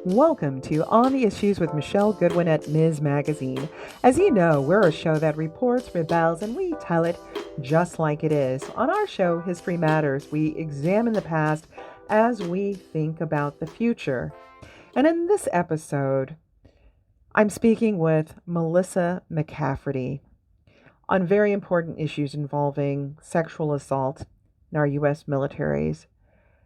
Welcome to On the Issues with Michelle Goodwin at Ms. Magazine. As you know, we're a show that reports, rebels, and we tell it just like it is. On our show, History Matters, we examine the past as we think about the future. And in this episode, I'm speaking with Melissa McCafferty on very important issues involving sexual assault in our U.S. militaries.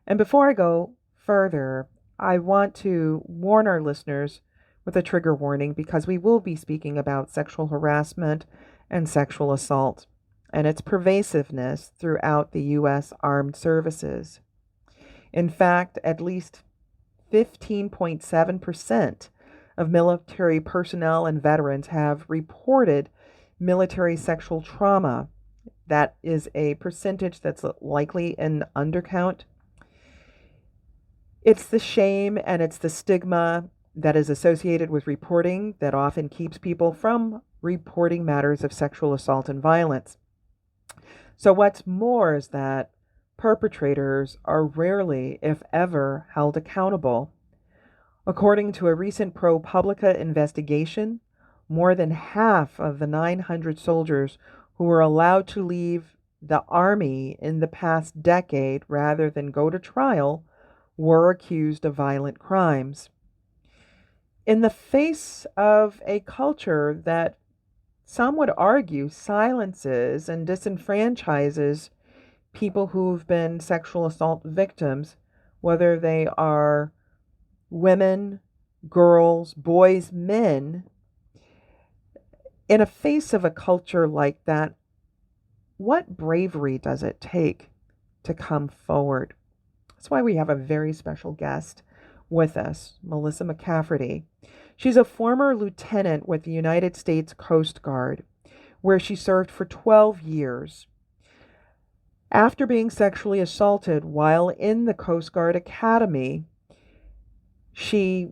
And before I go further, I want to warn our listeners with a trigger warning because we will be speaking about sexual harassment and sexual assault and its pervasiveness throughout the U.S. Armed Services. In fact, at least 15.7% of military personnel and veterans have reported military sexual trauma. That is a percentage that's likely an undercount. It's the shame and it's the stigma that is associated with reporting that often keeps people from reporting matters of sexual assault and violence. So what's more is that perpetrators are rarely, if ever, held accountable. According to a recent ProPublica investigation, more than half of the 900 soldiers who were allowed to leave the Army in the past decade rather than go to trial were accused of violent crimes. In the face of a culture that some would argue silences and disenfranchises people who've been sexual assault victims, whether they are women, girls, boys, men, in a face of a culture like that, what bravery does it take to come forward? That's why we have a very special guest with us, Melissa McCafferty. She's a former lieutenant with the United States Coast Guard, where she served for 12 years. After being sexually assaulted while in the Coast Guard Academy, she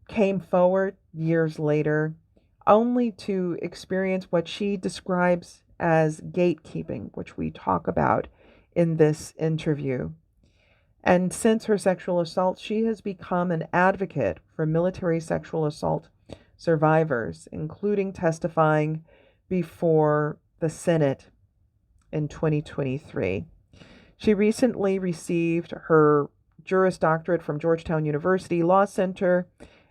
came forward years later only to experience what she describes as gatekeeping, which we talk about in this interview. And since her sexual assault, she has become an advocate for military sexual assault survivors, including testifying before the Senate in 2023. She recently received her Juris Doctorate from Georgetown University Law Center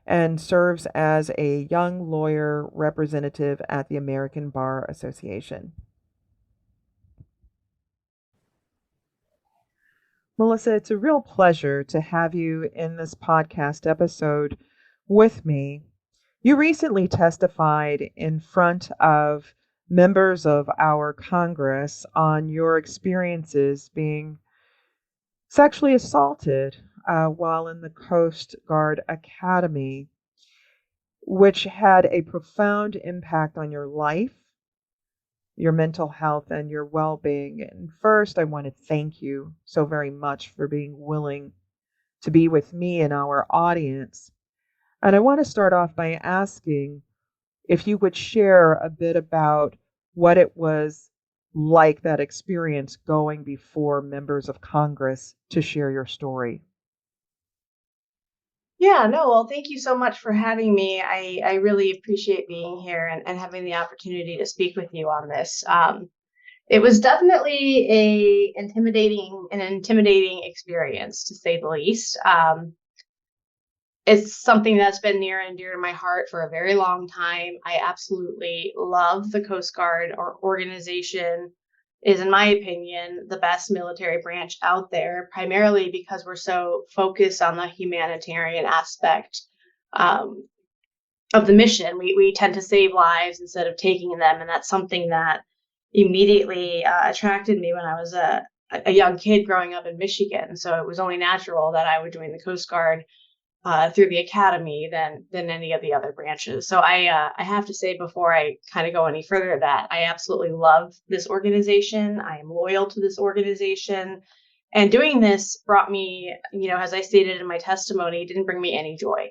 and serves as a young lawyer representative at the American Bar Association. Melissa, it's a real pleasure to have you in this podcast episode with me. You recently testified in front of members of our Congress on your experiences being sexually assaulted while in the Coast Guard Academy, which had a profound impact on your life, your mental health, and your well-being. And first, I want to thank you so very much for being willing to be with me and our audience. And I want to start off by asking if you would share a bit about what it was like, that experience going before members of Congress, to share your story. Yeah, no, well, thank you so much for having me. I really appreciate being here and having the opportunity to speak with you on this. It was definitely an intimidating experience, to say the least. It's something that's been near and dear to my heart for a very long time. I absolutely love the Coast Guard organization. Is, in my opinion, the best military branch out there, primarily because we're so focused on the humanitarian aspect of the mission. We tend to save lives instead of taking them, and that's something that immediately attracted me when I was a young kid growing up in Michigan. So it was only natural that I would join the Coast Guard through the academy than any of the other branches. So I have to say, before I kind of go any further, that I absolutely love this organization. I am loyal to this organization. And doing this brought me, as I stated in my testimony, it didn't bring me any joy.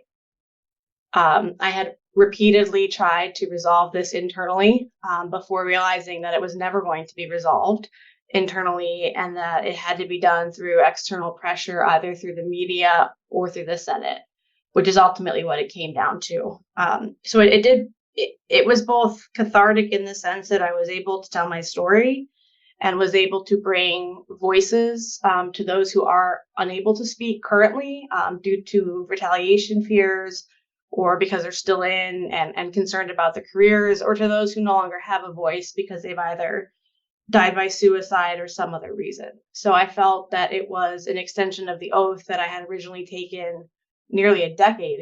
I had repeatedly tried to resolve this internally before realizing that it was never going to be resolved internally, and that it had to be done through external pressure, either through the media or through the Senate. which is ultimately what it came down to. So it was both cathartic in the sense that I was able to tell my story and was able to bring voices to those who are unable to speak currently due to retaliation fears or because they're still in and concerned about their careers, or to those who no longer have a voice because they've either died by suicide or some other reason. So I felt that it was an extension of the oath that I had originally taken nearly a decade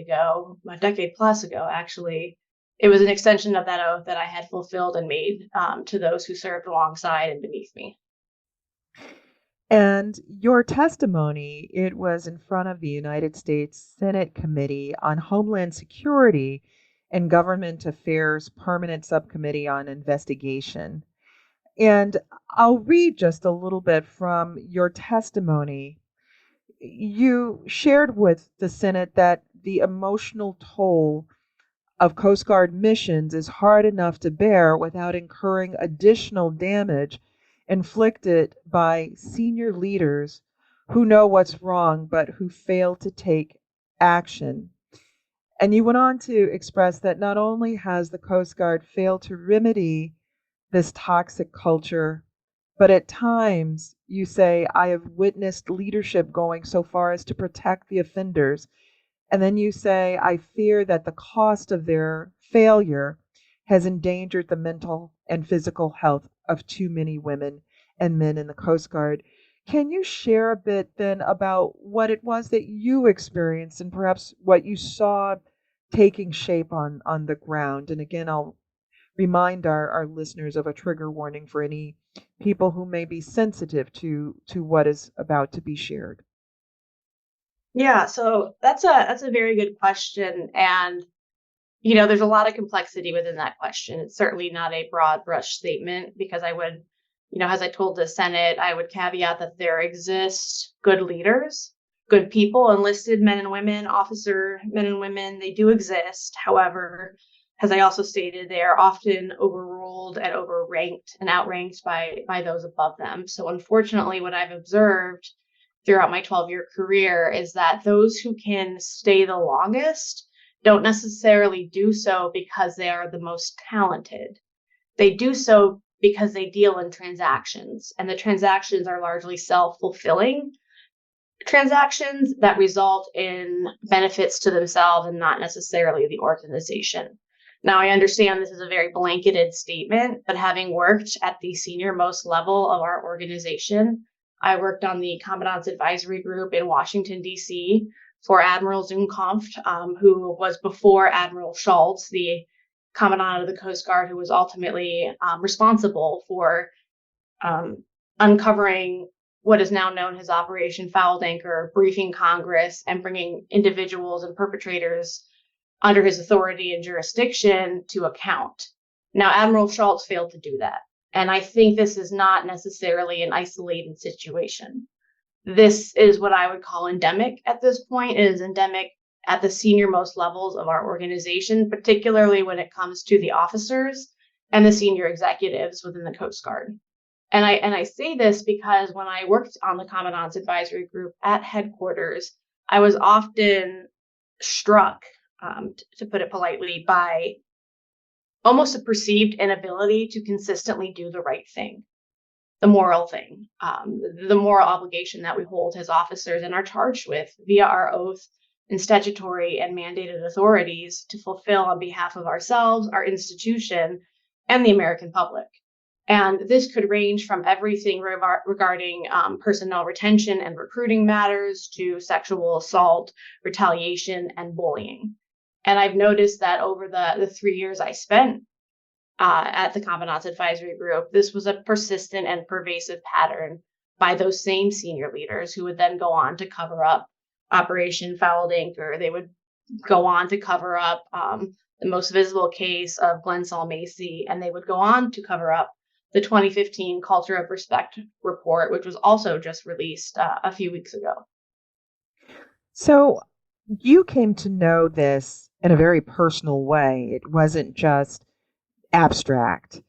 plus ago, actually. It was an extension of that oath that I had fulfilled and made to those who served alongside and beneath me. And your testimony, it was in front of the United States Senate Committee on Homeland Security and Government Affairs Permanent Subcommittee on Investigation. And I'll read just a little bit from your testimony. You shared with the Senate that the emotional toll of Coast Guard missions is hard enough to bear without incurring additional damage inflicted by senior leaders who know what's wrong but who fail to take action. And you went on to express that not only has the Coast Guard failed to remedy this toxic culture, but at times you say, I have witnessed leadership going so far as to protect the offenders. And then you say, I fear that the cost of their failure has endangered the mental and physical health of too many women and men in the Coast Guard. Can you share a bit then about what it was that you experienced and perhaps what you saw taking shape on the ground? And again, I'll remind our listeners of a trigger warning for any people who may be sensitive to what is about to be shared. Yeah, so that's a very good question. And there's a lot of complexity within that question. It's certainly not a broad brush statement, because I would, as I told the Senate, I would caveat that there exist good leaders, good people, enlisted men and women, officer men and women. They do exist. However, as I also stated, they are often overruled and overranked and outranked by those above them. So unfortunately, what I've observed throughout my 12-year career is that those who can stay the longest don't necessarily do so because they are the most talented. They do so because they deal in transactions, and the transactions are largely self-fulfilling transactions that result in benefits to themselves and not necessarily the organization. Now, I understand this is a very blanketed statement, but having worked at the senior most level of our organization, I worked on the Commandant's Advisory Group in Washington, D.C. for Admiral Zumkampft, who was before Admiral Schultz, the Commandant of the Coast Guard, who was ultimately responsible for uncovering what is now known as Operation Fouled Anchor, briefing Congress, and bringing individuals and perpetrators under his authority and jurisdiction to account. Now, Admiral Schultz failed to do that. And I think this is not necessarily an isolated situation. This is what I would call endemic at this point. It is endemic at the senior most levels of our organization, particularly when it comes to the officers and the senior executives within the Coast Guard. And I say this because when I worked on the Commandant's Advisory Group at headquarters, I was often struck, to put it politely, by almost a perceived inability to consistently do the right thing, the moral thing, the moral obligation that we hold as officers and are charged with via our oath and statutory and mandated authorities to fulfill on behalf of ourselves, our institution, and the American public. And this could range from everything regarding personnel retention and recruiting matters to sexual assault, retaliation, and bullying. And I've noticed that over the 3 years I spent at the Commandant's Advisory Group, this was a persistent and pervasive pattern by those same senior leaders who would then go on to cover up Operation Fouled Anchor. They would go on to cover up the most visible case of Glenn Saul Macy, and they would go on to cover up the 2015 Culture of Respect report, which was also just released a few weeks ago. So you came to know this in a very personal way. It wasn't just abstract.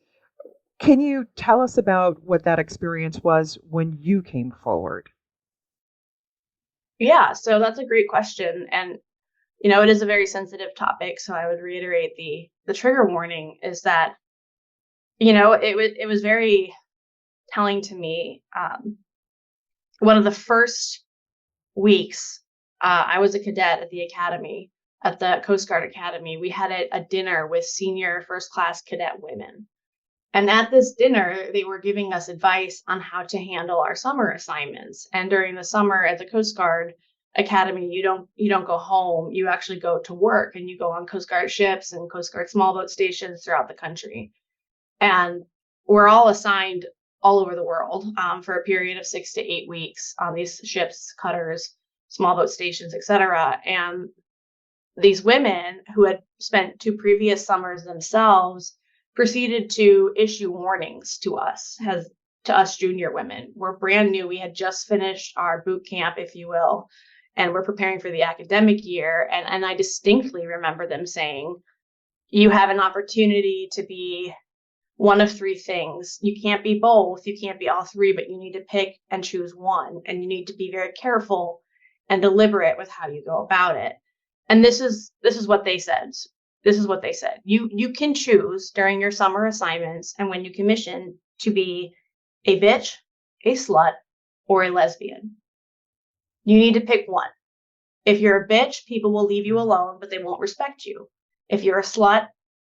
Can you tell us about what that experience was when you came forward? Yeah, so that's a great question. And, it is a very sensitive topic. So I would reiterate the trigger warning is that, it was very telling to me. One of the first weeks, I was a cadet at the academy, at the Coast Guard Academy. We had a dinner with senior first class cadet women. And at this dinner, they were giving us advice on how to handle our summer assignments. And during the summer at the Coast Guard Academy, you don't go home. You actually go to work, and you go on Coast Guard ships and Coast Guard small boat stations throughout the country. And we're all assigned all over the world for a period of 6 to 8 weeks on these ships, cutters, small boat stations, etc. And these women who had spent 2 previous summers themselves proceeded to issue warnings to us junior women. We're brand new. We had just finished our boot camp, if you will, and we're preparing for the academic year. And I distinctly remember them saying, you have an opportunity to be one of 3 things. You can't be both. You can't be all 3, but you need to pick and choose one. And you need to be very careful and deliberate with how you go about it. And this is what they said. This is what they said. You can choose during your summer assignments and when you commission to be a bitch, a slut, or a lesbian. You need to pick one. If you're a bitch, people will leave you alone, but they won't respect you. If you're a slut,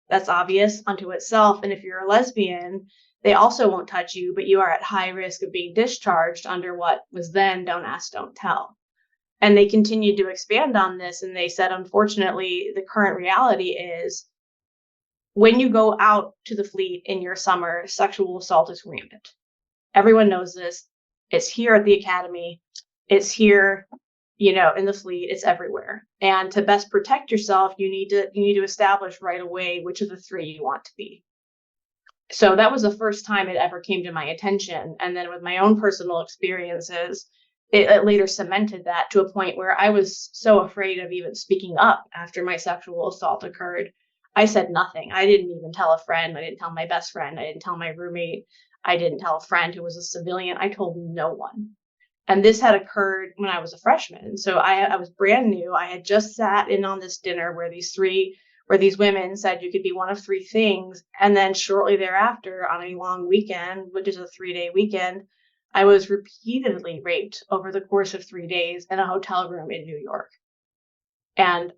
that's obvious unto itself. And if you're a lesbian, they also won't touch you, but you are at high risk of being discharged under what was then don't ask, don't tell. And they continued to expand on this. And they said, unfortunately, the current reality is when you go out to the fleet in your summer, sexual assault is rampant. Everyone knows this. It's here at the academy. It's here, in the fleet. It's everywhere. And to best protect yourself, you need to establish right away which of the 3 you want to be. So that was the first time it ever came to my attention. And then with my own personal experiences, it later cemented that to a point where I was so afraid of even speaking up after my sexual assault occurred. I said nothing. I didn't even tell a friend. I didn't tell my best friend. I didn't tell my roommate. I didn't tell a friend who was a civilian. I told no one. And this had occurred when I was a freshman. So I was brand new. I had just sat in on this dinner where these women said you could be one of 3 things. And then shortly thereafter, on a long weekend, which is a 3-day weekend, I was repeatedly raped over the course of 3 days in a hotel room in New York. And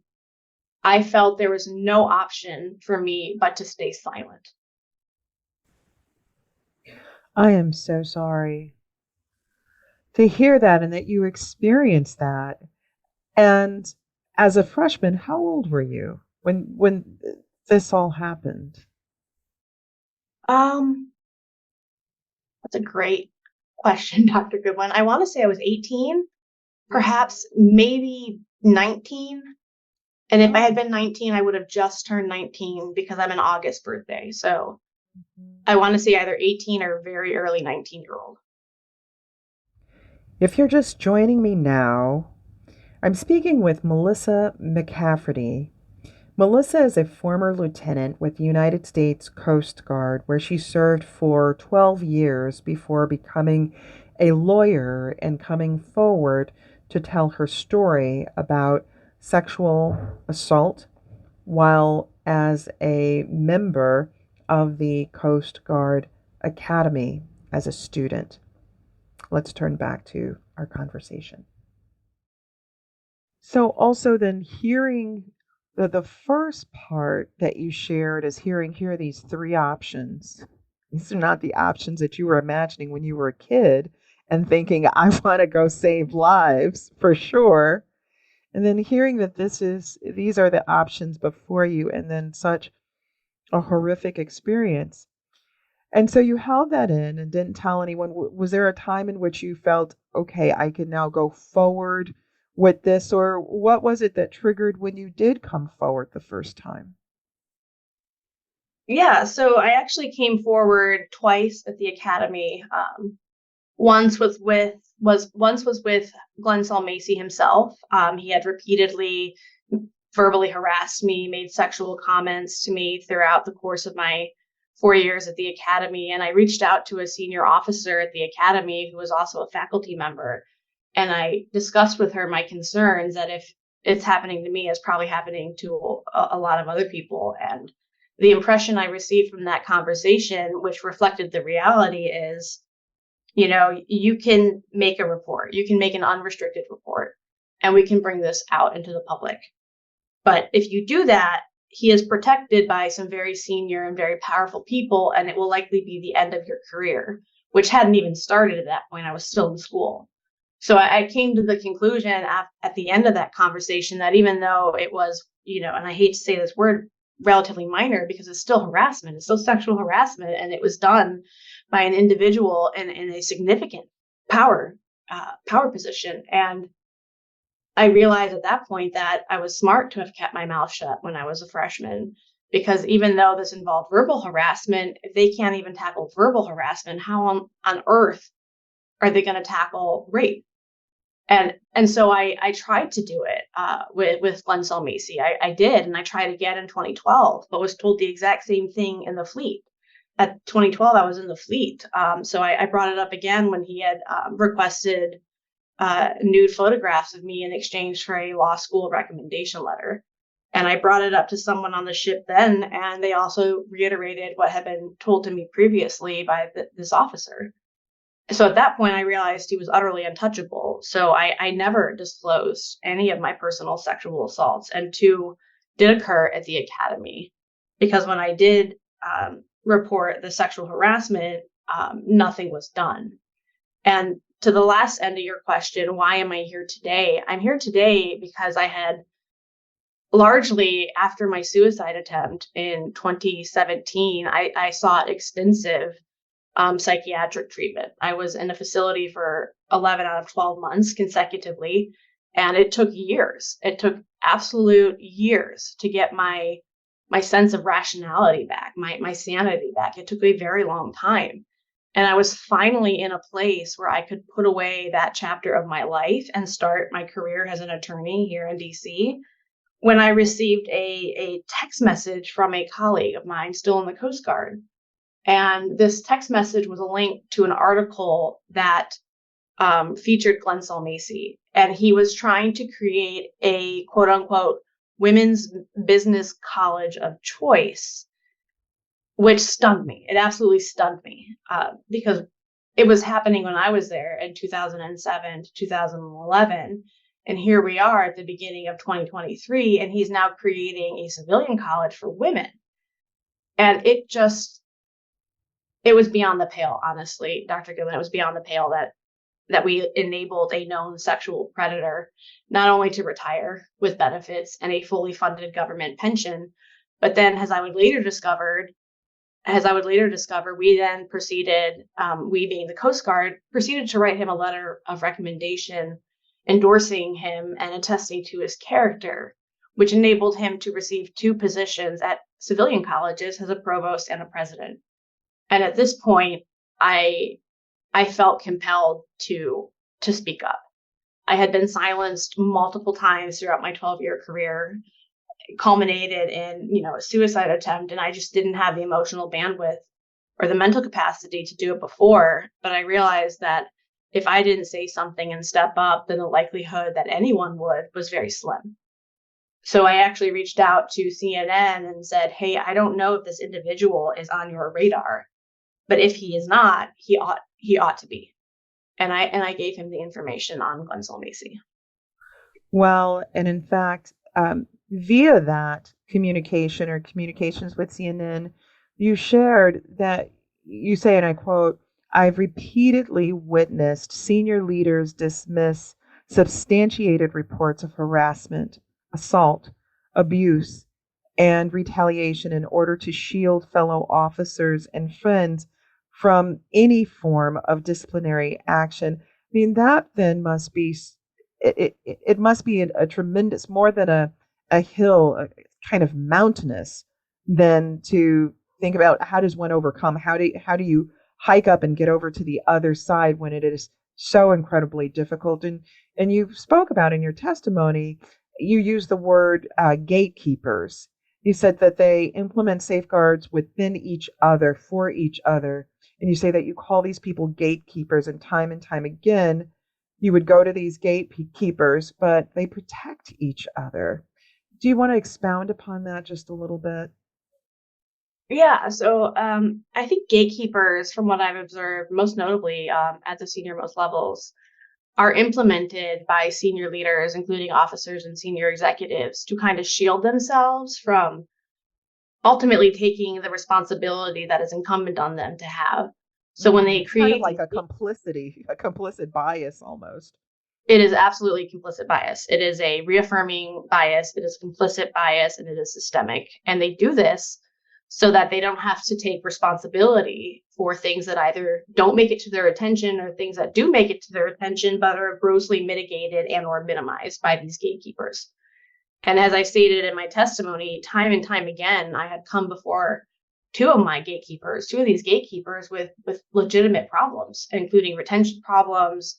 I felt there was no option for me but to stay silent. I am so sorry to hear that and that you experienced that. And as a freshman, how old were you when this all happened? That's a great question, Dr. Goodwin. I want to say I was 18, perhaps maybe 19. And if I had been 19, I would have just turned 19 because I'm an August birthday. So I want to say either 18 or very early 19-year-old. If you're just joining me now, I'm speaking with Melissa McCafferty. Melissa is a former lieutenant with the United States Coast Guard, where she served for 12 years before becoming a lawyer and coming forward to tell her story about sexual assault while as a member of the Coast Guard Academy as a student. Let's turn back to our conversation. So also then hearing the first part that you shared is here are these 3 options. These are not the options that you were imagining when you were a kid and thinking, I want to go save lives for sure. And then hearing that these are the options before you, and then such a horrific experience. And so you held that in and didn't tell anyone. Was there a time in which you felt, okay, I can now go forward with this? Or what was it that triggered when you did come forward the first time? Yeah, so I actually came forward twice at the academy. Once was with Glenn Saul Macy himself. He had repeatedly verbally harassed me, made sexual comments to me throughout the course of my 4 years at the academy. And I reached out to a senior officer at the academy who was also a faculty member. And I discussed with her my concerns that it's happening to me is probably happening to a lot of other people. And the impression I received from that conversation, which reflected the reality, is, you can make a report, you can make an unrestricted report, and we can bring this out into the public. But if you do that, he is protected by some very senior and very powerful people, and it will likely be the end of your career, which hadn't even started at that point. I was still in school. So I came to the conclusion at the end of that conversation that even though it was, and I hate to say this word, relatively minor, because it's still harassment, it's still sexual harassment, and it was done by an individual in a significant power position. And I realized at that point that I was smart to have kept my mouth shut when I was a freshman, because even though this involved verbal harassment, if they can't even tackle verbal harassment, how on earth are they going to tackle rape? And so I tried to do it with Glenn Macy. I did, and I tried again in 2012, but was told the exact same thing in the fleet. At 2012, I was in the fleet. So I brought it up again when he had requested nude photographs of me in exchange for a law school recommendation letter. And I brought it up to someone on the ship then, and they also reiterated what had been told to me previously by this officer. So at that point, I realized he was utterly untouchable. So I never disclosed any of my personal sexual assaults. And two did occur at the academy, because when I did report the sexual harassment, nothing was done. And to the last end of your question, why am I here today? I'm here today because I had largely, after my suicide attempt in 2017, I sought extensive psychiatric treatment. I was in a facility for 11 out of 12 months consecutively, and it took years. It took absolute years to get my sense of rationality back, my sanity back. It took a very long time. And I was finally in a place where I could put away that chapter of my life and start my career as an attorney here in DC, when I received a text message from a colleague of mine still in the Coast Guard. And this text message was a link to an article that featured Glenn Macy. And he was trying to create a quote unquote women's business college of choice, which stunned me. It absolutely stunned me because it was happening when I was there in 2007 to 2011. And here we are at the beginning of 2023, and he's now creating a civilian college for women. And it was beyond the pale, honestly, Dr. Goodman. It was beyond the pale that we enabled a known sexual predator not only to retire with benefits and a fully funded government pension, but then, as I would later discover, we then proceeded, we being the Coast Guard, proceeded to write him a letter of recommendation endorsing him and attesting to his character, which enabled him to receive 2 positions at civilian colleges as a provost and a president. And at this point, I felt compelled to speak up. I had been silenced multiple times throughout my 12-year career, culminated in, a suicide attempt, and I just didn't have the emotional bandwidth or the mental capacity to do it before. But I realized that if I didn't say something and step up, then the likelihood that anyone would was very slim. So I actually reached out to CNN and said, hey, I don't know if this individual is on your radar, but if he is not, he ought to be. And I gave him the information on Glenn Macy. Well, and in fact, via that communication or communications with CNN, you shared that you say, and I quote, I've repeatedly witnessed senior leaders dismiss substantiated reports of harassment, assault, abuse, and retaliation in order to shield fellow officers and friends from any form of disciplinary action. I mean, that then must be, it must be a tremendous, more than a hill, a kind of mountainous, than to think about how does one overcome, how do you hike up and get over to the other side when it is so incredibly difficult. And you spoke about in your testimony, you use the word gatekeepers. You said that they implement safeguards within each other, for each other. And you say that you call these people gatekeepers, and time again, you would go to these gatekeepers, but they protect each other. Do you want to expound upon that just a little bit? Yeah, so I think gatekeepers, from what I've observed, most notably at the senior most levels, are implemented by senior leaders, including officers and senior executives, to kind of shield themselves from ultimately taking the responsibility that is incumbent on them to have. So when they It's kind of create like these, a complicit bias almost. it is absolutely complicit bias. It is a reaffirming bias. It is complicit bias, and it is systemic. And they do this so that they don't have to take responsibility for things that either don't make it to their attention or things that do make it to their attention but are grossly mitigated and or minimized by these gatekeepers. And as I stated in my testimony, time and time again, I had come before two of these gatekeepers with legitimate problems, including retention problems,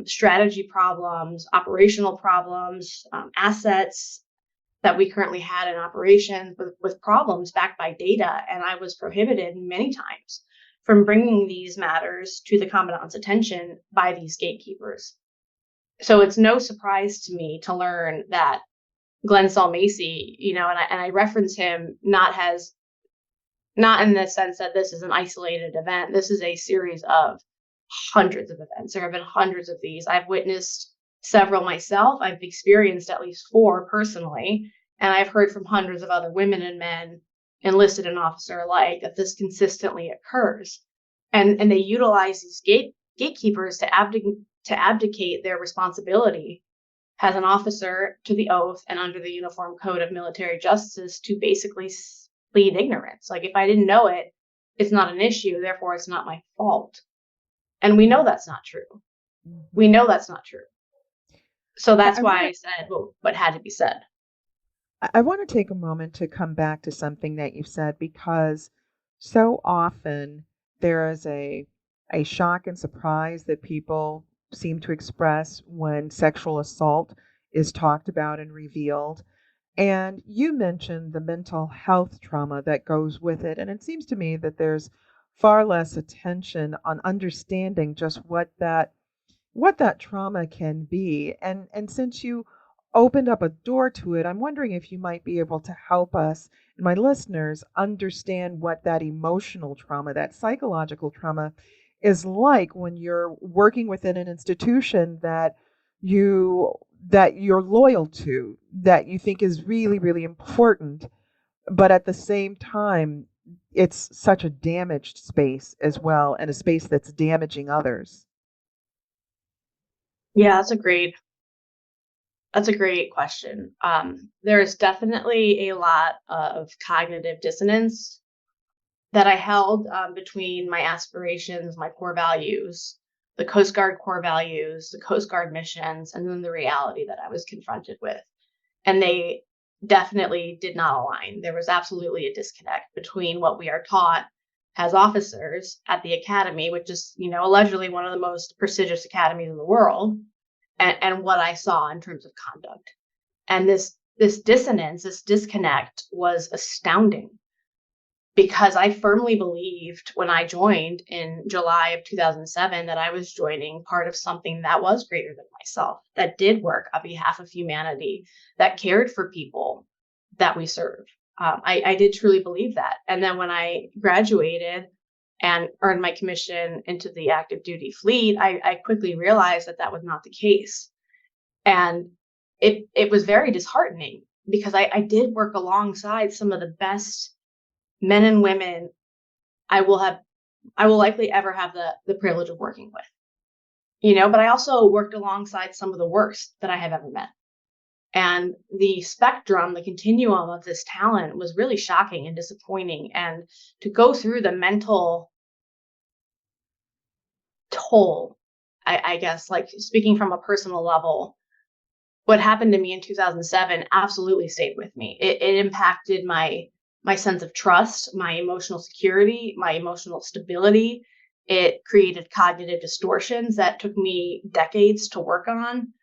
strategy problems, operational problems, assets that we currently had in operation with problems backed by data. And I was prohibited many times from bringing these matters to the commandant's attention by these gatekeepers. So it's no surprise to me to learn that Glenn Saul Macy, and I reference him not in the sense that this is an isolated event. This is a series of hundreds of events. There have been hundreds of these. I've witnessed several myself. I've experienced at least 4 personally, and I've heard from hundreds of other women and men, enlisted and officer alike, that this consistently occurs. And they utilize these gatekeepers to abdicate their responsibility as an officer to the oath and under the Uniform Code of Military Justice to basically plead ignorance. Like, if I didn't know it, it's not an issue, therefore it's not my fault. And we know that's not true. We know that's not true. So that's why I said what had to be said. I want to take a moment to come back to something that you said, because so often there is a shock and surprise that people seem to express when sexual assault is talked about and revealed. And you mentioned the mental health trauma that goes with it. And it seems to me that there's far less attention on understanding just what that trauma can be. And since you opened up a door to it, I'm wondering if you might be able to help us and my listeners understand what that emotional trauma, that psychological trauma is like when you're working within an institution that you're loyal to, that you think is really, really important, but at the same time, it's such a damaged space as well, and a space that's damaging others. Yeah, that's a great question. There is definitely a lot of cognitive dissonance that I held between my aspirations, my core values, the Coast Guard core values, the Coast Guard missions, and then the reality that I was confronted with. And they definitely did not align. There was absolutely a disconnect between what we are taught as officers at the academy, which is, allegedly one of the most prestigious academies in the world, and what I saw in terms of conduct. And this dissonance, this disconnect was astounding, because I firmly believed when I joined in July of 2007 that I was joining part of something that was greater than myself, that did work on behalf of humanity, that cared for people that we serve. I did truly believe that. And then when I graduated and earned my commission into the active duty fleet, I quickly realized that was not the case. And it was very disheartening, because I did work alongside some of the best men and women I will likely ever have the privilege of working with, but I also worked alongside some of the worst that I have ever met. And the spectrum, the continuum of this talent was really shocking and disappointing. And to go through the mental toll, I guess, like, speaking from a personal level, what happened to me in 2007 absolutely stayed with me. It impacted my sense of trust, my emotional security, my emotional stability. It created cognitive distortions that took me decades to work on.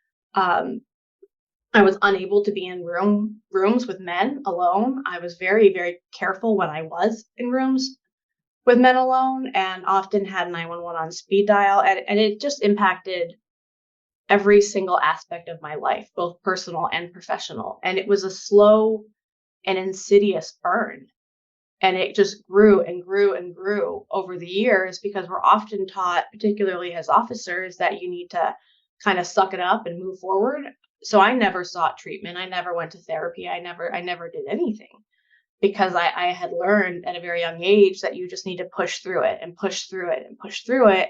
I was unable to be in rooms with men alone. I was very, very careful when I was in rooms with men alone, and often had 911 on speed dial. And it just impacted every single aspect of my life, both personal and professional. And it was a slow and insidious burn. And it just grew and grew and grew over the years, because we're often taught, particularly as officers, that you need to kind of suck it up and move forward. So I never sought treatment. I never went to therapy. I never did anything, because I had learned at a very young age that you just need to push through it and push through it and push through it.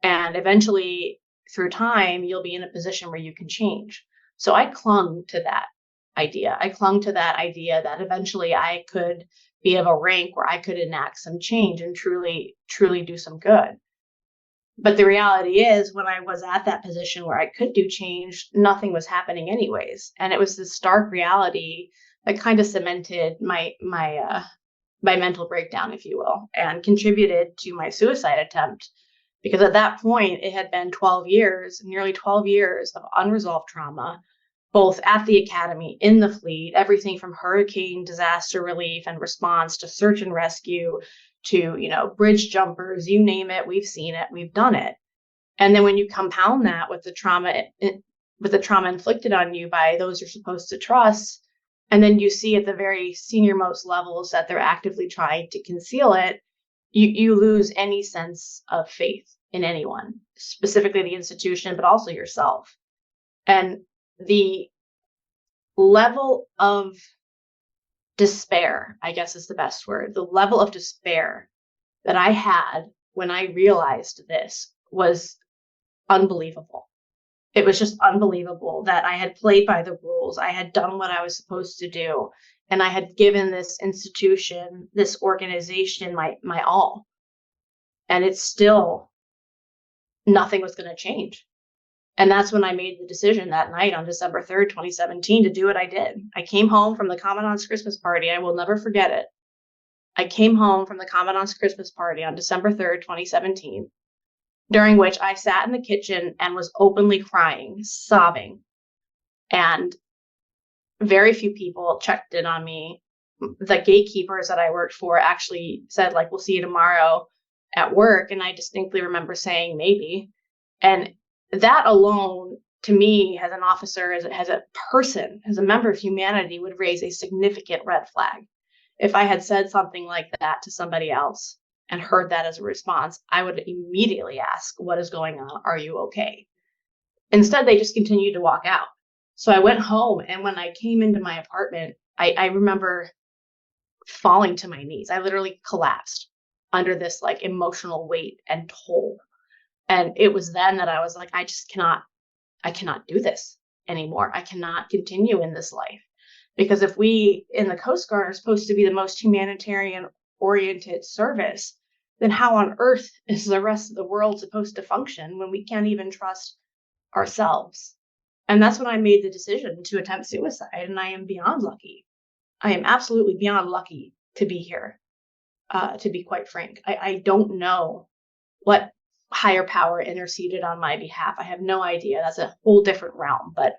And eventually, through time, you'll be in a position where you can change. So I clung to that idea. I clung to that idea that eventually I could be of a rank where I could enact some change and truly do some good. But the reality is, when I was at that position where I could do change, nothing was happening anyways. And it was this stark reality that kind of cemented my mental breakdown, if you will, and contributed to my suicide attempt. Because at that point, it had been nearly 12 years of unresolved trauma, both at the academy, in the fleet, everything from hurricane disaster relief and response to search and rescue to, bridge jumpers, you name it, we've seen it, we've done it. And then when you compound that with the trauma inflicted on you by those you're supposed to trust, and then you see at the very senior-most levels that they're actively trying to conceal it, you lose any sense of faith in anyone, specifically the institution, but also yourself. And the level of despair, I guess is the best word, the level of despair that I had when I realized this was unbelievable. It was just unbelievable that I had played by the rules. I had done what I was supposed to do. And I had given this institution, this organization, my all. And it's still, nothing was going to change. And that's when I made the decision that night on December 3rd, 2017, to do what I did. I came home from the Commandant's Christmas party. I will never forget it. I came home from the Commandant's Christmas party on December 3rd, 2017, during which I sat in the kitchen and was openly crying, sobbing. And very few people checked in on me. The gatekeepers that I worked for actually said, like, we'll see you tomorrow at work. And I distinctly remember saying, maybe. And that alone, to me, as an officer, as a person, as a member of humanity, would raise a significant red flag. If I had said something like that to somebody else and heard that as a response, I would immediately ask, what is going on? Are you okay? Instead, they just continued to walk out. So I went home, and when I came into my apartment, I remember falling to my knees. I literally collapsed under this like emotional weight and toll. And it was then that I was like, I cannot do this anymore. I cannot continue in this life. Because if we in the Coast Guard are supposed to be the most humanitarian oriented service, then how on earth is the rest of the world supposed to function when we can't even trust ourselves? And that's when I made the decision to attempt suicide. And I am beyond lucky. I am absolutely beyond lucky to be here, to be quite frank. I don't know what higher power interceded on my behalf. I have no idea. That's a whole different realm. But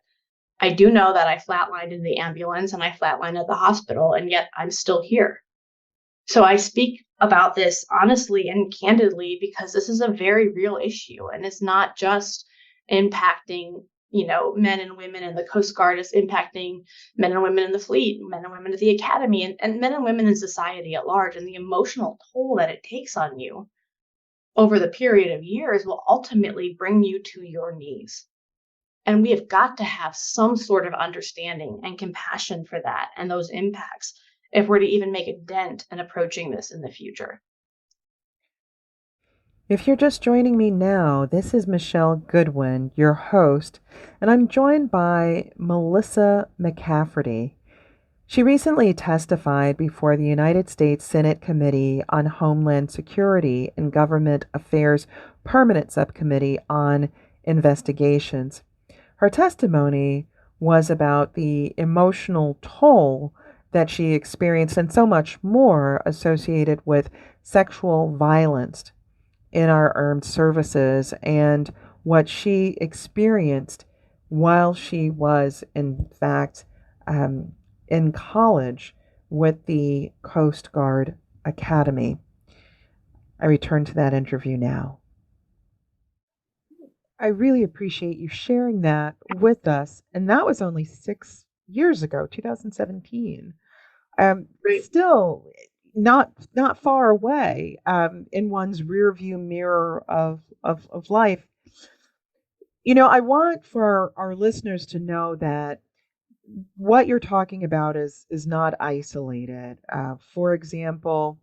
I do know that I flatlined in the ambulance and I flatlined at the hospital, and yet I'm still here. So I speak about this honestly and candidly because this is a very real issue, and it's not just impacting, men and women in the Coast Guard. It's impacting men and women in the fleet, men and women at the academy, and men and women in society at large. And the emotional toll that it takes on you over the period of years will ultimately bring you to your knees. And we have got to have some sort of understanding and compassion for that and those impacts if we're to even make a dent in approaching this in the future. If you're just joining me now, this is Michelle Goodwin, your host, and I'm joined by Melissa McCafferty. She recently testified before the United States Senate Committee on Homeland Security and Government Affairs Permanent Subcommittee on Investigations. Her testimony was about the emotional toll that she experienced and so much more associated with sexual violence in our armed services and what she experienced while she was, in fact, in college with the Coast Guard Academy. I return to that interview now. I really appreciate you sharing that with us. And that was only 6 years ago, 2017. Right. Still not far away in one's rear view mirror of life. I want for our listeners to know that what you're talking about is not isolated. For example,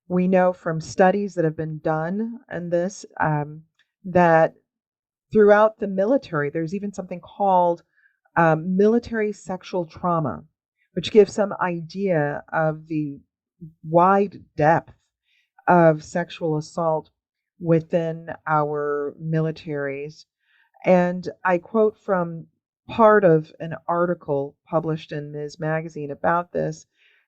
we know from studies that have been done on this that throughout the military, there's even something called military sexual trauma, which gives some idea of the wide depth of sexual assault within our militaries. And I quote from part of an article published in Ms. Magazine about this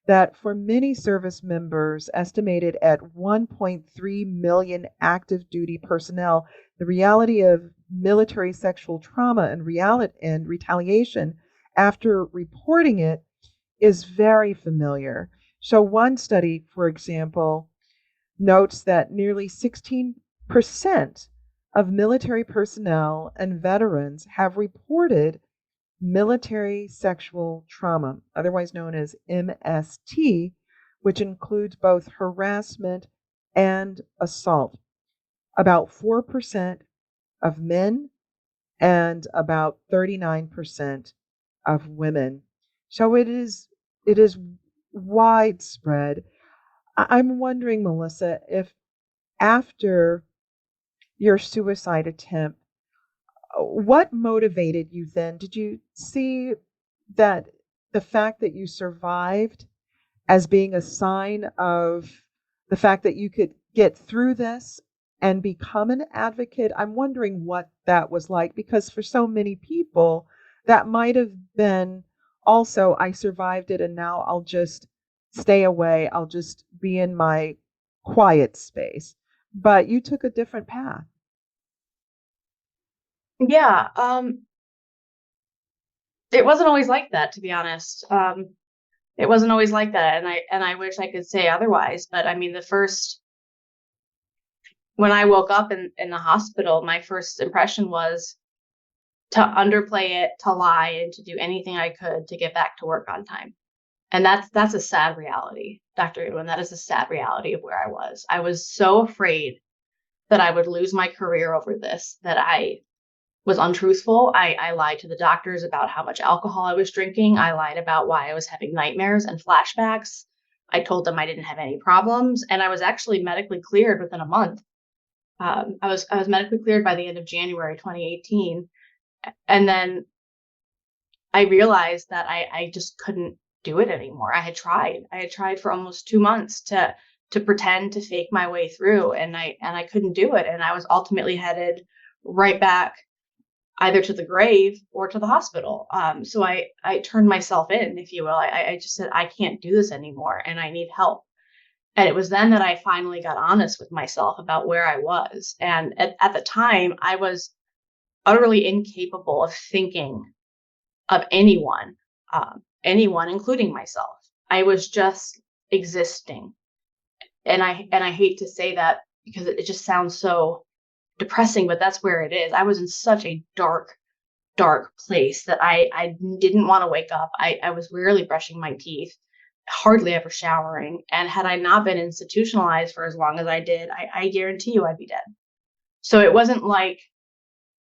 that for many service members, estimated at 1.3 million active duty personnel, the reality of military sexual trauma and retaliation after reporting it is very familiar. So, one study, for example, notes that nearly 16% of military personnel and veterans have reported military sexual trauma, otherwise known as MST, which includes both harassment and assault. About 4% of men and about 39% of women. So it is widespread. I'm wondering, Melissa, if after your suicide attempt, what motivated you then? Did you see that the fact that you survived as being a sign of the fact that you could get through this and become an advocate? I'm wondering what that was like, because for so many people, that might have been also, I survived it and now I'll just stay away. I'll just be in my quiet space. But you took a different path. Yeah. It wasn't always like that, to be honest. It wasn't always like that, and I wish I could say otherwise. But I mean, when I woke up in the hospital, my first impression was to underplay it, to lie, and to do anything I could to get back to work on time. And that's a sad reality, Dr. Goodwin. That is a sad reality of where I was. I was so afraid that I would lose my career over this, that I was untruthful. I lied to the doctors about how much alcohol I was drinking. I lied about why I was having nightmares and flashbacks. I told them I didn't have any problems, and I was actually medically cleared within a month. I was medically cleared by the end of January 2018, and then I realized that I just couldn't do it anymore. I had tried for almost 2 months to pretend to fake my way through, and I couldn't do it, and I was ultimately headed right back either to the grave or to the hospital. So I turned myself in, if you will. I just said, I can't do this anymore and I need help. And it was then that I finally got honest with myself about where I was. And at the time, I was utterly incapable of thinking of anyone, including myself. I was just existing. And I hate to say that because it just sounds so depressing, but that's where it is. I was in such a dark, dark place that I didn't want to wake up. I was rarely brushing my teeth, hardly ever showering. And had I not been institutionalized for as long as I did, I guarantee you I'd be dead. So it wasn't like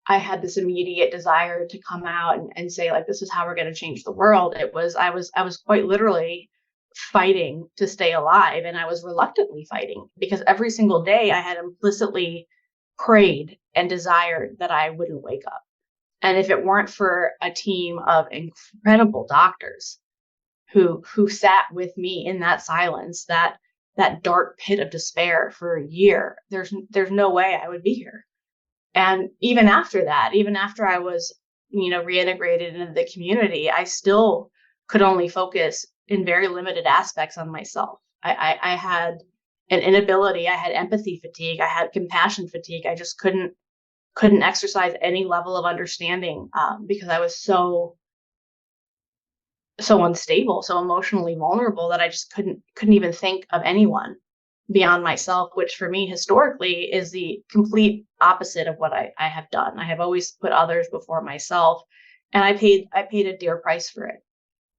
I had this immediate desire to come out and say, like, this is how we're going to change the world. I was quite literally fighting to stay alive, and I was reluctantly fighting because every single day I had implicitly prayed and desired that I wouldn't wake up. And if it weren't for a team of incredible doctors who sat with me in that silence, that dark pit of despair for a year, there's no way I would be here. And even after that, even after I was, reintegrated into the community, I still could only focus in very limited aspects on myself. I had an inability, I had empathy fatigue, I had compassion fatigue. I just couldn't exercise any level of understanding because I was so unstable, so emotionally vulnerable that I just couldn't even think of anyone beyond myself, which for me historically is the complete opposite of what I have done. I have always put others before myself, and I paid a dear price for it.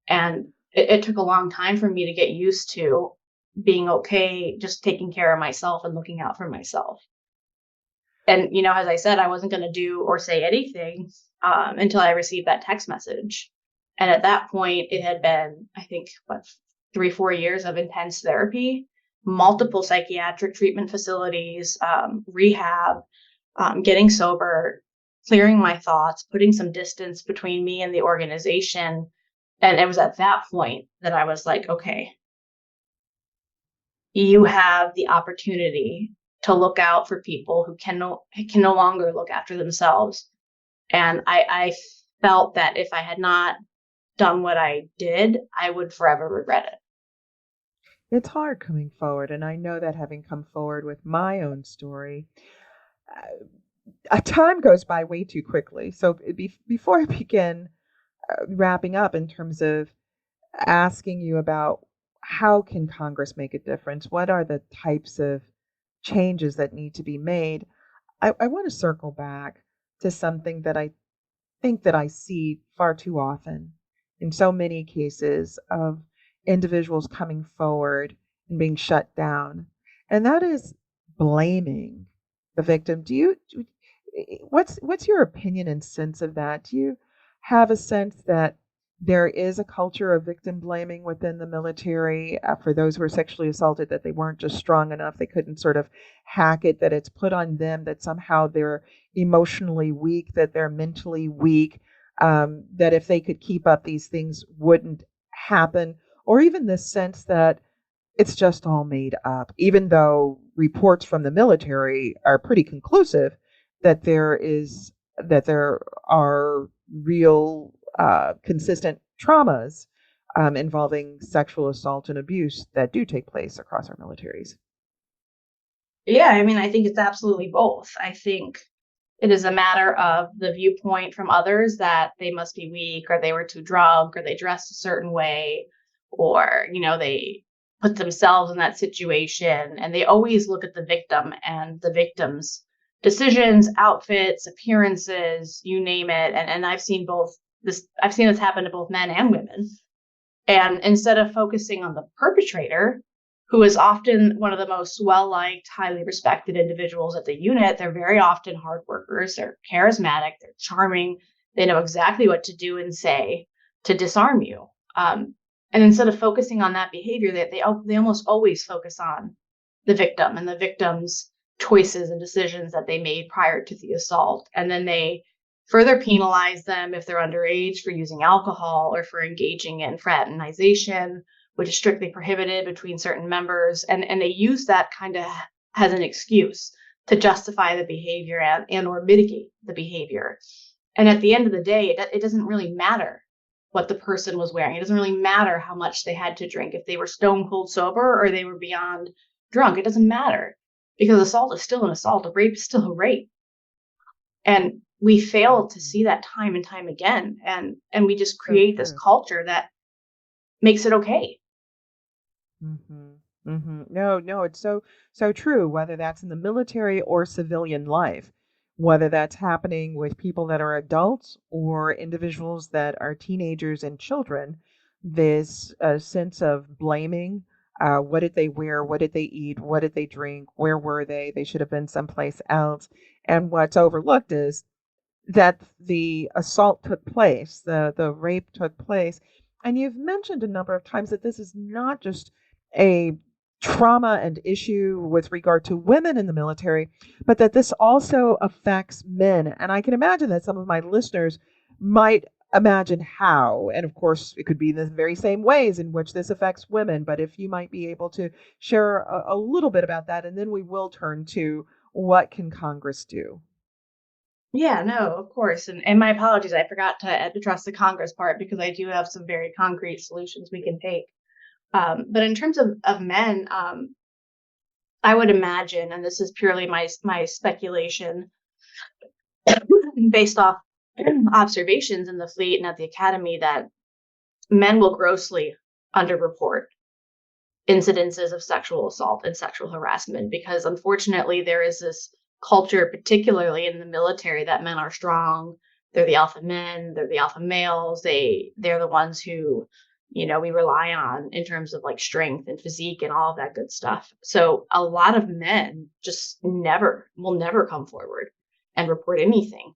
And it took a long time for me to get used to being okay just taking care of myself and looking out for myself. And, as I said, I wasn't going to do or say anything until I received that text message. And at that point, it had been, I think, 3-4 years of intense therapy, multiple psychiatric treatment facilities, rehab, getting sober, clearing my thoughts, putting some distance between me and the organization. And it was at that point that I was like, okay, you have the opportunity to look out for people who can no longer look after themselves. And I felt that if I had not done what I did, I would forever regret it. It's hard coming forward, and I know that having come forward with my own story, time goes by way too quickly. So before I begin wrapping up in terms of asking you about how can Congress make a difference, what are the types of changes that need to be made, I want to circle back to something that I think that I see far too often in so many cases of individuals coming forward and being shut down, and that is blaming the victim. What's your opinion and sense of that? Do you have a sense that there is a culture of victim blaming within the military for those who are sexually assaulted, that they weren't just strong enough, they couldn't sort of hack it, that it's put on them, that somehow they're emotionally weak, that they're mentally weak, that if they could keep up, these things wouldn't happen, or even this sense that it's just all made up, even though reports from the military are pretty conclusive that there are real consistent traumas involving sexual assault and abuse that do take place across our militaries. Yeah, I mean, I think it's absolutely both. I think it is a matter of the viewpoint from others that they must be weak, or they were too drunk, or they dressed a certain way, or, they put themselves in that situation. And they always look at the victim and the victim's decisions, outfits, appearances, you name it. And I've seen I've seen this happen to both men and women. And instead of focusing on the perpetrator, who is often one of the most well-liked, highly respected individuals at the unit, they're very often hard workers, they're charismatic, they're charming, they know exactly what to do and say to disarm you. And instead of focusing on that behavior, they almost always focus on the victim and the victim's choices and decisions that they made prior to the assault. And then they further penalize them if they're underage for using alcohol or for engaging in fraternization, which is strictly prohibited between certain members. And they use that kind of as an excuse to justify the behavior and or mitigate the behavior. And at the end of the day, it doesn't really matter what the person was wearing. It doesn't really matter how much they had to drink, if they were stone cold sober or they were beyond drunk. It doesn't matter, because assault is still an assault. A rape is still a rape. And we fail to see that time and time again. And we just create this culture that makes it okay. Mm-hmm. Mm-hmm. No, it's so true, whether that's in the military or civilian life, whether that's happening with people that are adults or individuals that are teenagers and children. This sense of blaming. What did they wear? What did they eat? What did they drink? Where were they? They should have been someplace else. And what's overlooked is that the assault took place, the rape took place. And you've mentioned a number of times that this is not just a trauma and issue with regard to women in the military, but that this also affects men. And I can imagine that some of my listeners might imagine how. And of course, it could be the very same ways in which this affects women. But if you might be able to share a little bit about that, and then we will turn to what can Congress do? Yeah, no, of course. And my apologies, I forgot to address the Congress part, because I do have some very concrete solutions we can take. But in terms of men, I would imagine, and this is purely my speculation based off observations in the fleet and at the academy, that men will grossly underreport incidences of sexual assault and sexual harassment, because unfortunately there is this culture, particularly in the military, that men are strong. They're the alpha men, they're the alpha males. They're the ones who, we rely on in terms of like strength and physique and all of that good stuff. So a lot of men just will never come forward and report anything.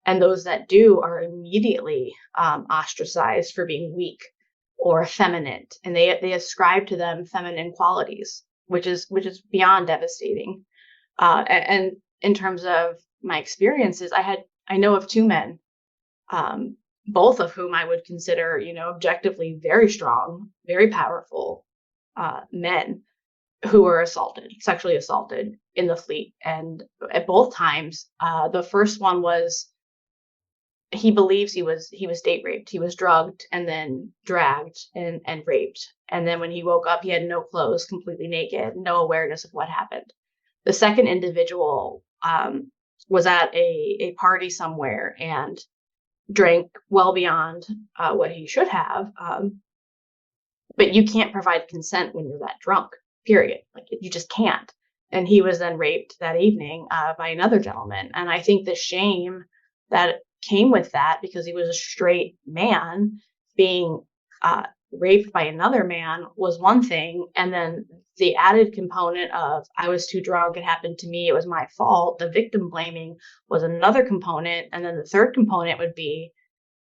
And those that do are immediately ostracized for being weak or effeminate, and they ascribe to them feminine qualities, which is beyond devastating. And in terms of my experiences, I know of two men, both of whom I would consider, objectively very strong, very powerful men who were sexually assaulted in the fleet. And at both times, the first one was, he believes he was date raped. He was drugged and then dragged and raped. And then when he woke up, he had no clothes, completely naked, no awareness of what happened. The second individual was at a party somewhere and drank well beyond what he should have. But you can't provide consent when you're that drunk, period. Like, you just can't. And he was then raped that evening by another gentleman. And I think the shame that came with that, because he was a straight man being raped by another man, was one thing. And then the added component of, I was too drunk, it happened to me, it was my fault, the victim blaming, was another component. And then the third component would be,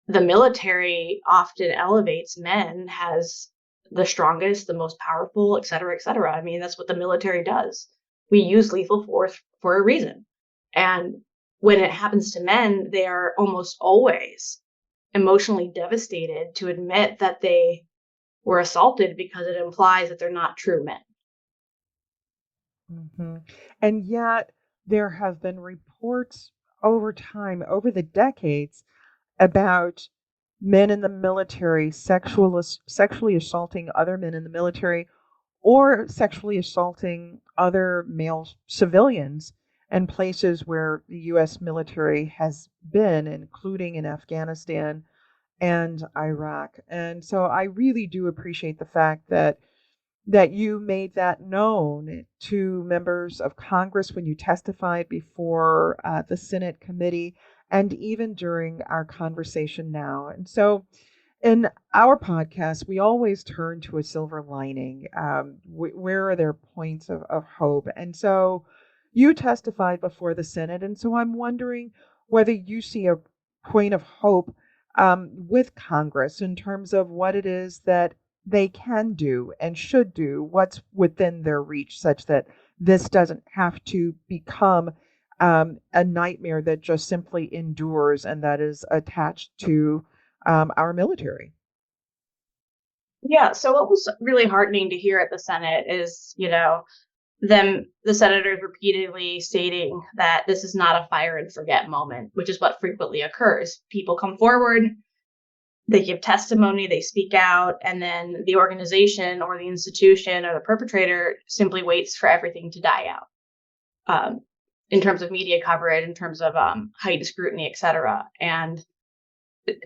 the military often elevates men as the strongest, the most powerful, et cetera, et cetera. I mean, that's what the military does. We use lethal force for a reason. And when it happens to men, they are almost always emotionally devastated to admit that they were assaulted, because it implies that they're not true men. Mm-hmm. And yet there have been reports over time, over the decades, about men in the military sexually assaulting other men in the military, or sexually assaulting other male civilians in places where the U.S. military has been, including in Afghanistan and Iraq. And so I really do appreciate the fact that you made that known to members of Congress when you testified before the Senate committee, and even during our conversation now. And so in our podcast, we always turn to a silver lining. Where are there points of hope? And so you testified before the Senate, and so I'm wondering whether you see a point of hope with Congress in terms of what it is that they can do and should do, what's within their reach, such that this doesn't have to become a nightmare that just simply endures and that is attached to our military. Yeah. So what was really heartening to hear at the Senate is, the senators repeatedly stating that this is not a fire and forget moment, which is what frequently occurs. People come forward, they give testimony, they speak out, and then the organization or the institution or the perpetrator simply waits for everything to die out, in terms of media coverage, in terms of heightened scrutiny, et cetera. And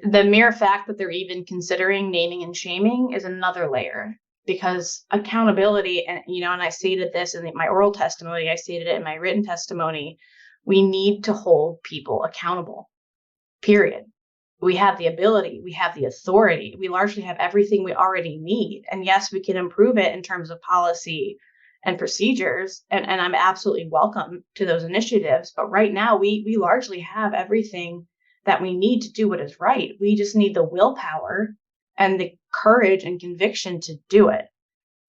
the mere fact that they're even considering naming and shaming is another layer, because accountability, and and I stated this in my oral testimony, I stated it in my written testimony, we need to hold people accountable, period. We have the ability, we have the authority, we largely have everything we already need. And yes, we can improve it in terms of policy and procedures, and I'm absolutely welcome to those initiatives. But right now, we largely have everything that we need to do what is right. We just need the willpower and the courage and conviction to do it.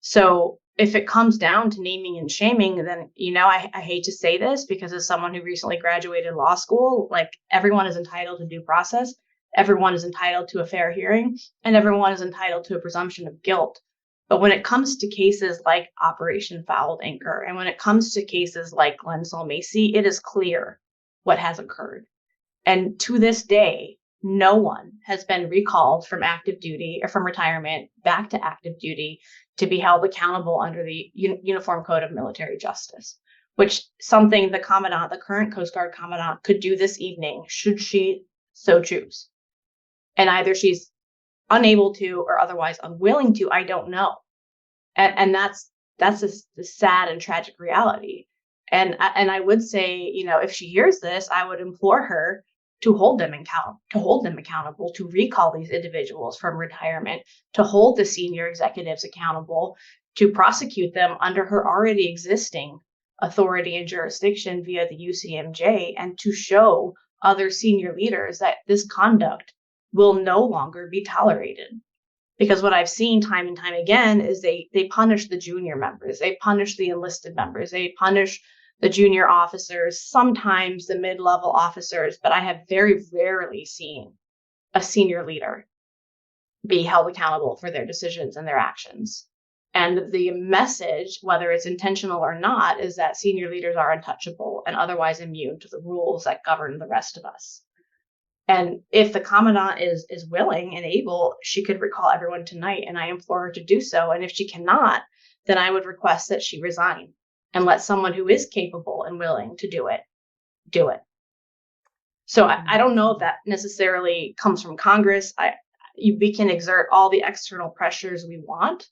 So if it comes down to naming and shaming, then, I hate to say this, because as someone who recently graduated law school, like, everyone is entitled to due process. Everyone is entitled to a fair hearing, and everyone is entitled to a presumption of guilt. But when it comes to cases like Operation Fouled Anchor, and when it comes to cases like Glen Macy, it is clear what has occurred. And to this day, no one has been recalled from active duty or from retirement back to active duty to be held accountable under the Uniform Code of Military Justice, which something the current Coast Guard Commandant, could do this evening, should she so choose. And either she's unable to or otherwise unwilling to, I don't know. And that's a sad and tragic reality. And I would say, if she hears this, I would implore her to hold them accountable, to recall these individuals from retirement, to hold the senior executives accountable, to prosecute them under her already existing authority and jurisdiction via the UCMJ, and to show other senior leaders that this conduct will no longer be tolerated. Because what I've seen time and time again is they punish the junior members, they punish the enlisted members, they punish the junior officers, sometimes the mid-level officers, but I have very rarely seen a senior leader be held accountable for their decisions and their actions. And the message, whether it's intentional or not, is that senior leaders are untouchable and otherwise immune to the rules that govern the rest of us. And if the commandant is willing and able, she could recall everyone tonight, and I implore her to do so. And if she cannot, then I would request that she resign and let someone who is capable and willing to do it. So I don't know if that necessarily comes from Congress. We can exert all the external pressures we want,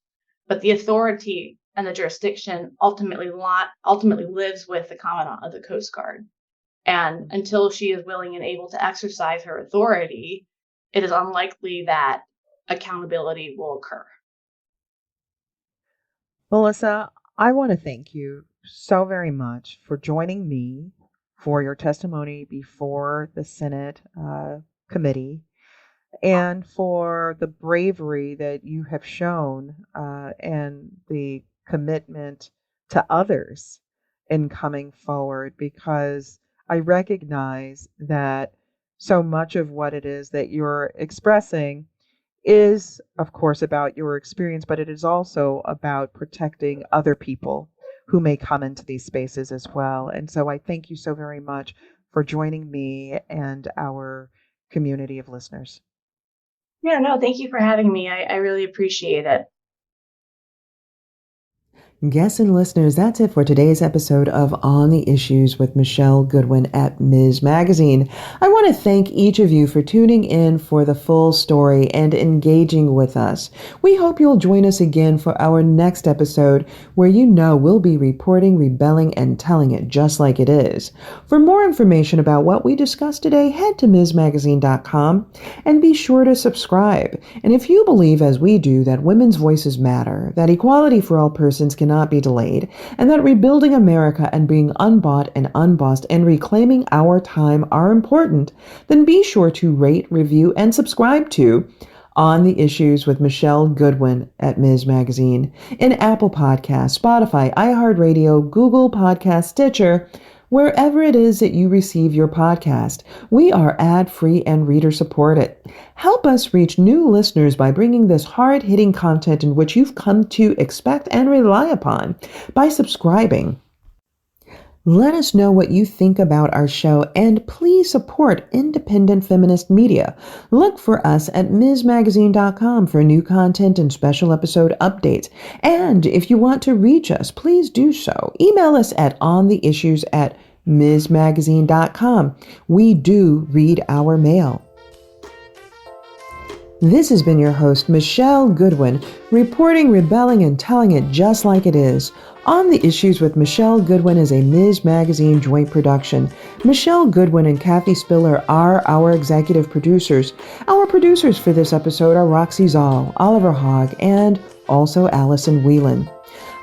but the authority and the jurisdiction ultimately lives with the Commandant of the Coast Guard. And until she is willing and able to exercise her authority, it is unlikely that accountability will occur. Melissa, I want to thank you so very much for joining me for your testimony before the Senate committee, and for the bravery that you have shown and the commitment to others in coming forward, because I recognize that so much of what it is that you're expressing is, of course, about your experience, but it is also about protecting other people who may come into these spaces as well. And so I thank you so very much for joining me and our community of listeners. Yeah, no, thank you for having me. I really appreciate it. Guests and listeners, that's it for today's episode of On the Issues with Michelle Goodwin at Ms. Magazine. I want to thank each of you for tuning in for the full story and engaging with us. We hope you'll join us again for our next episode, where we'll be reporting, rebelling, and telling it just like it is. For more information about what we discussed today, head to MsMagazine.com and be sure to subscribe. And if you believe, as we do, that women's voices matter, that equality for all persons cannot be delayed, and that rebuilding America and being unbought and unbossed and reclaiming our time are important, then be sure to rate, review, and subscribe to On the Issues with Michelle Goodwin at Ms. Magazine in Apple Podcasts, Spotify, iHeartRadio, Google Podcasts, Stitcher, wherever it is that you receive your podcast. We are ad-free and reader-supported. Help us reach new listeners by bringing this hard-hitting content in which you've come to expect and rely upon by subscribing. Let us know what you think about our show, and please support independent feminist media. Look for us at MsMagazine.com for new content and special episode updates. And if you want to reach us, please do so. Email us at ontheissues@MsMagazine.com. We do read our mail. This has been your host, Michelle Goodwin, reporting, rebelling, and telling it just like it is. On the Issues with Michelle Goodwin is a Ms. Magazine joint production. Michelle Goodwin and Kathy Spiller are our executive producers. Our producers for this episode are Roxy Zoll, Oliver Hogg, and also Allison Whelan.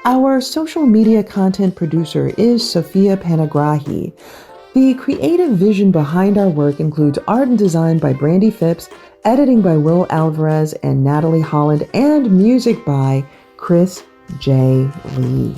Our social media content producer is Sophia Panagrahi. The creative vision behind our work includes art and design by Brandy Phipps, editing by Will Alvarez and Natalie Holland, and music by Chris J. Lee.